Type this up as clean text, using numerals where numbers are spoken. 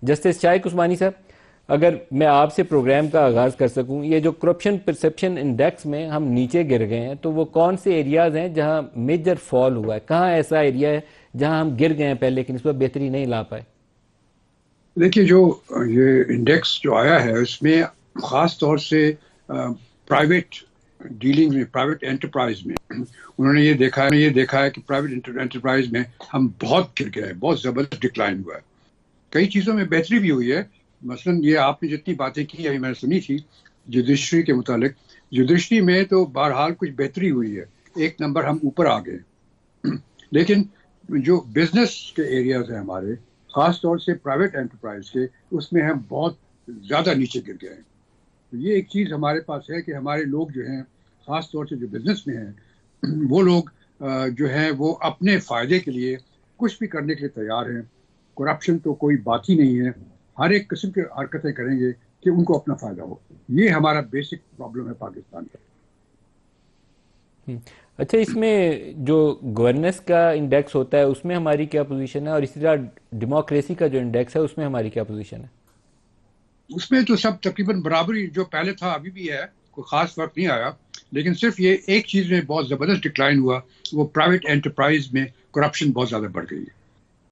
Justice شائق عثمانی صاحب، اگر میں آپ سے پروگرام کا آغاز کر سکوں، یہ جو کرپشن پرسپشن انڈیکس میں ہم نیچے گر گئے ہیں، تو وہ کون سے ایریاز ہیں جہاں میجر فال ہوا ہے؟ کہاں ایسا ایریا ہے جہاں ہم گر گئے ہیں پہلے لیکن اس پر بہتری نہیں لا پائے؟ دیکھیے، جو یہ انڈیکس جو آیا ہے اس میں خاص طور سے پرائیویٹ ڈیلنگ میں، پرائیویٹ انٹرپرائز میں انہوں نے یہ دیکھا ہے کہ پرائیویٹ انٹرپرائز میں ہم بہت گر گئے ہیں، بہت زبردست ڈکلائن ہوا ہے۔ کئی چیزوں میں بہتری بھی ہوئی ہے، مثلا یہ آپ نے جتنی باتیں کی ابھی میں نے سنی تھی جوڈیشری کے متعلق، جوڈیشری میں تو بہرحال کچھ بہتری ہوئی ہے، ایک نمبر ہم اوپر آ گئے، لیکن جو بزنس کے ایریاز ہیں ہمارے، خاص طور سے پرائیویٹ انٹرپرائز کے، اس میں ہم بہت زیادہ نیچے گر گئے ہیں۔ تو یہ ایک چیز ہمارے پاس ہے کہ ہمارے لوگ جو ہیں، خاص طور سے جو بزنس میں ہیں، وہ لوگ جو ہیں وہ اپنے فائدے کے لیے کچھ بھی کرنے کے لیے تیار ہیں۔ کرپشن تو کوئی بات ہی نہیں ہے، ہر ایک قسم کی حرکتیں کریں گے کہ ان کو اپنا فائدہ ہو۔ یہ ہمارا بیسک پرابلم ہے پاکستان کا۔ اچھا، اس میں جو گورننس کا انڈیکس ہوتا ہے اس میں ہماری کیا پوزیشن ہے، اور اسی طرح ڈیموکریسی کا جو انڈیکس ہے اس میں ہماری کیا پوزیشن ہے؟ اس میں تو سب تقریباً برابری، جو پہلے تھا ابھی بھی ہے، کوئی خاص فرق نہیں آیا، لیکن صرف یہ ایک چیز میں بہت زبردست ڈکلائن ہوا، وہ پرائیویٹ انٹرپرائز میں کرپشن بہت زیادہ بڑھ گئی ہے۔